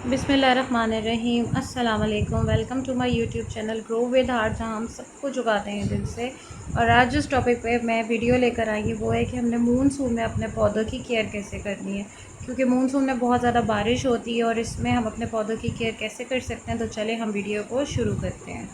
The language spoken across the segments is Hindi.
बिस्मिल्लाहिर्रहमानिर्रहीम। अस्सलाम वालेकुम। Welcome to my YouTube channel Grow with Heart, जहाँ हम सब कुछ उगाते हैं दिल से। और आज जिस टॉपिक पे मैं वीडियो लेकर आई हूँ वो है कि हमने मानसून में अपने पौधों की केयर कैसे करनी है, क्योंकि मानसून में बहुत ज़्यादा बारिश होती है और इसमें हम अपने पौधों की केयर कैसे कर सकते हैं। तो चले हम वीडियो को शुरू करते हैं।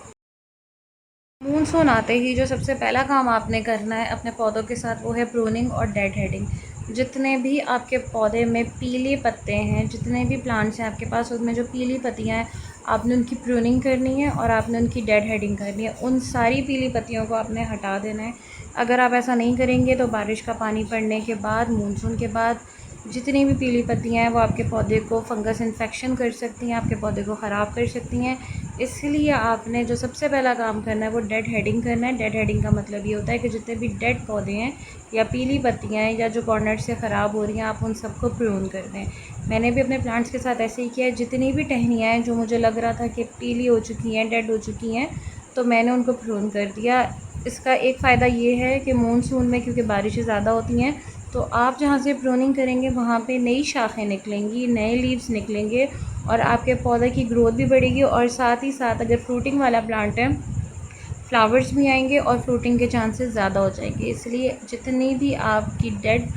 मानसून आते ही जो सबसे पहला काम आपने करना है अपने पौधों के साथ वो है प्रूनिंग और डेड हेडिंग। जितने भी आपके पौधे में पीले पत्ते हैं, जितने भी प्लांट्स हैं आपके पास, उसमें जो पीली पत्तियां हैं आपने उनकी प्रूनिंग करनी है और आपने उनकी डेड हेडिंग करनी है। उन सारी पीली पत्तियों को आपने हटा देना है। अगर आप ऐसा नहीं करेंगे तो बारिश का पानी पड़ने के बाद, मानसून के बाद, जितनी भी पीली पत्तियां हैं वो आपके पौधे को फंगस इन्फेक्शन कर सकती हैं, आपके पौधे को ख़राब कर सकती हैं। इसलिए आपने जो सबसे पहला काम करना है वो डेड हेडिंग करना है। डेड हेडिंग का मतलब ये होता है कि जितने भी डेड पौधे हैं या पीली पत्तियां हैं या जो कॉर्नर से ख़राब हो रही हैं, आप उन सबको प्रून कर दें। मैंने भी अपने प्लांट्स के साथ ऐसे ही किया है। जितनी भी टहनियाँ हैं जो मुझे लग रहा था कि पीली हो चुकी हैं, डेड हो चुकी हैं, तो मैंने उनको प्रून कर दिया। इसका एक फ़ायदा ये है कि मानसून में क्योंकि बारिशें ज़्यादा होती हैं, तो आप जहाँ से प्रूनिंग करेंगे वहाँ पे नई शाखें निकलेंगी, नए लीव्स निकलेंगे और आपके पौधे की ग्रोथ भी बढ़ेगी। और साथ ही साथ अगर फ्रूटिंग वाला प्लांट है, फ्लावर्स भी आएंगे और फ्रूटिंग के चांसेस ज़्यादा हो जाएंगे। इसलिए जितनी भी आपकी डेड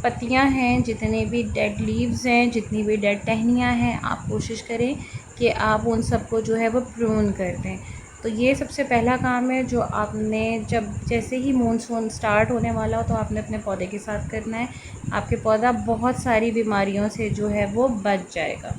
पत्तियां हैं, जितने भी डेड लीव्स हैं, जितनी भी डेड टहनियाँ हैं, आप कोशिश करें कि आप उन सबको जो है वो प्रून कर दें। तो ये सबसे पहला काम है जो आपने जब जैसे ही मानसून स्टार्ट होने वाला हो तो आपने अपने पौधे के साथ करना है। आपके पौधा बहुत सारी बीमारियों से जो है वो बच जाएगा।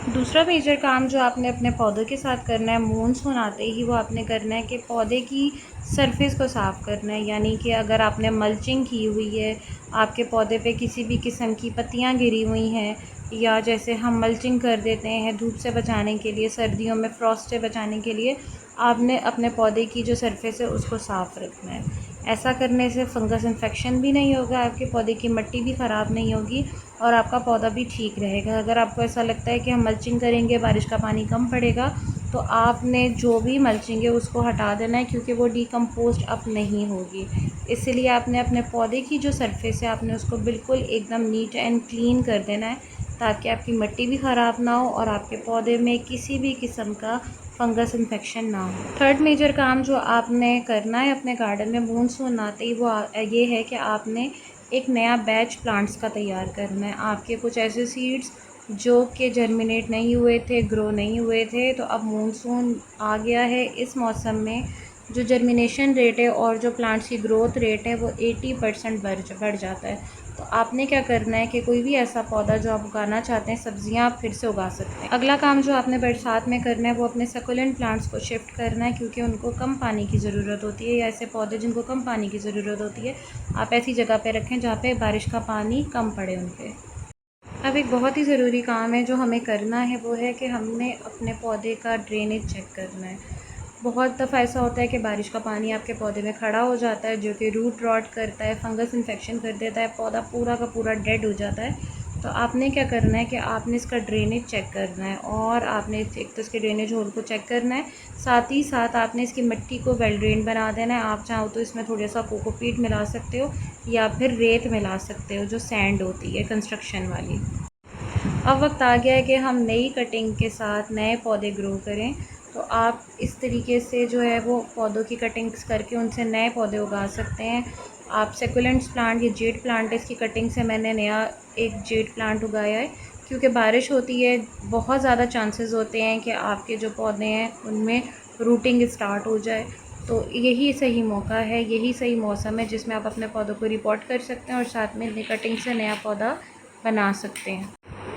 दूसरा मेजर काम जो आपने अपने पौधों के साथ करना है मानसून आते ही, वो आपने करना है कि पौधे की सरफेस को साफ़ करना है। यानी कि अगर आपने मल्चिंग की हुई है, आपके पौधे पे किसी भी किस्म की पत्तियां गिरी हुई हैं, या जैसे हम मल्चिंग कर देते हैं धूप से बचाने के लिए, सर्दियों में फ्रॉस्ट से बचाने के लिए, आपने अपने पौधे की जो सरफेस है उसको साफ़ रखना है। ऐसा करने से फंगस इन्फेक्शन भी नहीं होगा, आपके पौधे की मिट्टी भी ख़राब नहीं होगी और आपका पौधा भी ठीक रहेगा। अगर आपको ऐसा लगता है कि हम मल्चिंग करेंगे बारिश का पानी कम पड़ेगा, तो आपने जो भी मल्चिंग है उसको हटा देना है, क्योंकि वो डिकम्पोस्ट अब नहीं होगी। इसलिए आपने अपने पौधे की जो सरफेस है आपने उसको बिल्कुल एकदम नीट एंड क्लीन कर देना है, ताकि आपकी मिट्टी भी ख़राब ना हो और आपके पौधे में किसी भी किस्म का फंगस इन्फेक्शन ना हो। थर्ड मेजर काम जो आपने करना है अपने गार्डन में मानसून आते ही, वो ये है कि आपने एक नया बैच प्लांट्स का तैयार करना है। आपके कुछ ऐसे सीड्स जो कि जर्मिनेट नहीं हुए थे, ग्रो नहीं हुए थे, तो अब मानसून आ गया है। इस मौसम में जो जर्मिनेशन रेट है और जो प्लांट्स की ग्रोथ रेट है वो 80% बढ़ जाता है। तो आपने क्या करना है कि कोई भी ऐसा पौधा जो आप उगाना चाहते हैं, सब्जियां आप फिर से उगा सकते हैं। अगला काम जो आपने बरसात में करना है वो अपने सकुलेंट प्लांट्स को शिफ्ट करना है, क्योंकि उनको कम पानी की ज़रूरत होती है, या ऐसे पौधे जिनको कम पानी की ज़रूरत होती है आप ऐसी जगह पे रखें जहाँ पे बारिश का पानी कम पड़े उन पर। अब एक बहुत ही ज़रूरी काम है जो हमें करना है, वो है कि हमने अपने पौधे का ड्रेनेज चेक करना है। बहुत दफ़ा ऐसा होता है कि बारिश का पानी आपके पौधे में खड़ा हो जाता है, जो कि रूट रॉट करता है, फंगस इन्फेक्शन कर देता है, पौधा पूरा का पूरा डेड हो जाता है। तो आपने क्या करना है कि आपने इसका ड्रेनेज चेक करना है, और आपने एक तो इसके ड्रेनेज होल को चेक करना है, साथ ही साथ आपने इसकी मिट्टी को वेल ड्रेन बना देना है। आप चाहो तो इसमें थोड़ा सा कोकोपीट मिला सकते हो या फिर रेत मिला सकते हो, जो सैंड होती है कंस्ट्रक्शन वाली। अब वक्त आ गया है कि हम नई कटिंग के साथ नए पौधे ग्रो करें। तो आप इस तरीके से जो है वो पौधों की कटिंग्स करके उनसे नए पौधे उगा सकते हैं। आप सेकुलेंट्स प्लांट, ये जेड प्लांट है, इसकी कटिंग से मैंने नया एक जेड प्लांट उगाया है। क्योंकि बारिश होती है, बहुत ज़्यादा चांसेस होते हैं कि आपके जो पौधे हैं उनमें रूटिंग स्टार्ट हो जाए। तो यही सही मौका है, यही सही मौसम है जिसमें आप अपने पौधों को रिपोर्ट कर सकते हैं और साथ में नई कटिंग से नया पौधा बना सकते हैं।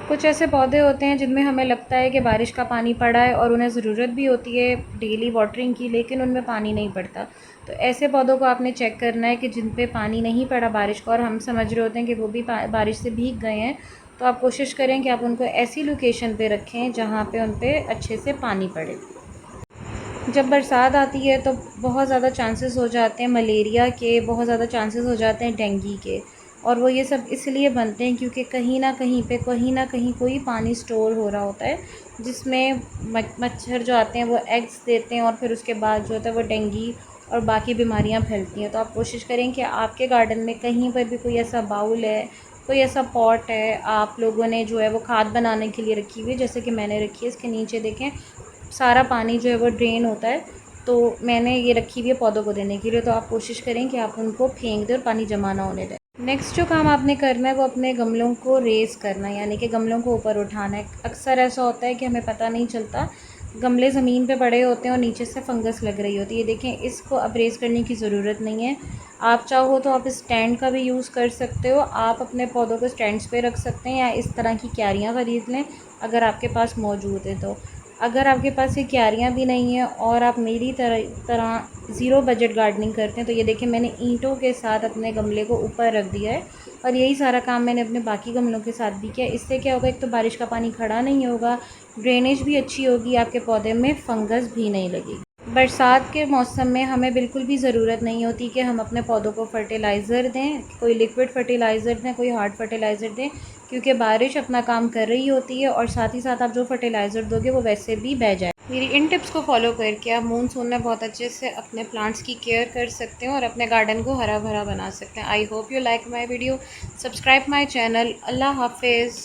कुछ ऐसे पौधे होते हैं जिनमें हमें लगता है कि बारिश का पानी पड़ा है और उन्हें ज़रूरत भी होती है डेली वाटरिंग की, लेकिन उनमें पानी नहीं पड़ता। तो ऐसे पौधों को आपने चेक करना है कि जिन पे पानी नहीं पड़ा बारिश का, और हम समझ रहे होते हैं कि वो भी बारिश से भीग गए हैं, तो आप कोशिश करें कि आप उनको ऐसी लोकेशन पे रखें जहाँ पे उन पर अच्छे से पानी पड़े। जब बरसात आती है तो बहुत ज़्यादा चांसेस हो जाते हैं मलेरिया के, बहुत ज़्यादा चांसेस हो जाते हैं डेंगू के, और वो ये सब इसलिए बनते हैं क्योंकि कहीं ना कहीं पे, कहीं ना कहीं कोई पानी स्टोर हो रहा होता है, जिसमें मच्छर जो आते हैं वो एग्स देते हैं और फिर उसके बाद जो होता है वो डेंगू और बाकी बीमारियां फैलती हैं। तो आप कोशिश करें कि आपके गार्डन में कहीं पर भी कोई ऐसा बाउल है कोई ऐसा पॉट है आप लोगों ने जो है वो खाद बनाने के लिए रखी हुई है, जैसे कि मैंने रखी है, इसके नीचे देखें सारा पानी जो है वो ड्रेन होता है, तो मैंने ये रखी हुई है पौधों को देने के लिए। तो आप कोशिश करें कि आप उनको फेंक दें और पानी जमा ना होने दें। नेक्स्ट जो काम आपने करना है वो अपने गमलों को रेज़ करना है, यानी कि गमलों को ऊपर उठाना है। अक्सर ऐसा होता है कि हमें पता नहीं चलता, गमले ज़मीन पे पड़े होते हैं और नीचे से फंगस लग रही होती है। देखें, इसको अब रेज़ करने की ज़रूरत नहीं है। आप चाहो तो आप स्टैंड का भी यूज़ कर सकते हो, आप अपने पौधों को स्टैंड्स पे रख सकते हैं, या इस तरह की क्यारियाँ ख़रीद लें अगर आपके पास मौजूद है तो। अगर आपके पास ये क्यारियाँ भी नहीं हैं और आप मेरी तरह ज़ीरो बजट गार्डनिंग करते हैं, तो ये देखिए मैंने ईंटों के साथ अपने गमले को ऊपर रख दिया है, और यही सारा काम मैंने अपने बाकी गमलों के साथ भी किया। इससे क्या होगा, एक तो बारिश का पानी खड़ा नहीं होगा, ड्रेनेज भी अच्छी होगी, आपके पौधे में फंगस भी नहीं लगेगी। बरसात के मौसम में हमें बिल्कुल भी ज़रूरत नहीं होती कि हम अपने पौधों को फर्टिलाइज़र दें, कोई लिक्विड फर्टिलाइज़र दें, कोई हार्ड फर्टिलाइज़र दें, क्योंकि बारिश अपना काम कर रही होती है और साथ ही साथ आप जो फर्टिलाइज़र दोगे वो वैसे भी बह जाए। मेरी इन टिप्स को फॉलो करके आप मानसून में बहुत अच्छे से अपने प्लांट्स की केयर कर सकते हैं और अपने गार्डन को हरा भरा बना सकते हैं। I hope you like my video, subscribe my channel. Allah हाफिज़।